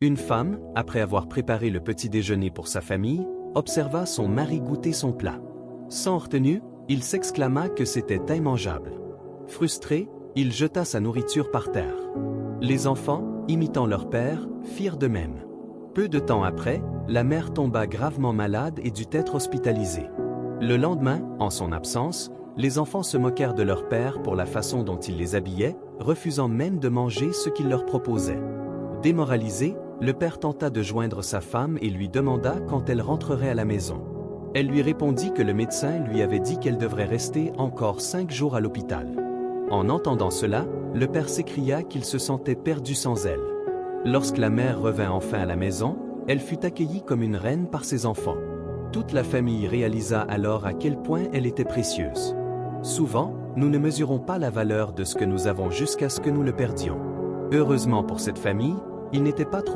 Une femme, après avoir préparé le petit déjeuner pour sa famille, observa son mari goûter son plat. Sans retenue, il s'exclama que c'était immangeable. Frustré, il jeta sa nourriture par terre. Les enfants, imitant leur père, firent de même. Peu de temps après, la mère tomba gravement malade et dut être hospitalisée. Le lendemain, en son absence, les enfants se moquèrent de leur père pour la façon dont il les habillait, refusant même de manger ce qu'il leur proposait. Démoralisé, le père tenta de joindre sa femme et lui demanda quand elle rentrerait à la maison. Elle lui répondit que le médecin lui avait dit qu'elle devrait rester encore 5 jours à l'hôpital. En entendant cela, le père s'écria qu'il se sentait perdu sans elle. Lorsque la mère revint enfin à la maison, elle fut accueillie comme une reine par ses enfants. Toute la famille réalisa alors à quel point elle était précieuse. Souvent, nous ne mesurons pas la valeur de ce que nous avons jusqu'à ce que nous le perdions. Heureusement pour cette famille, il n'était pas trop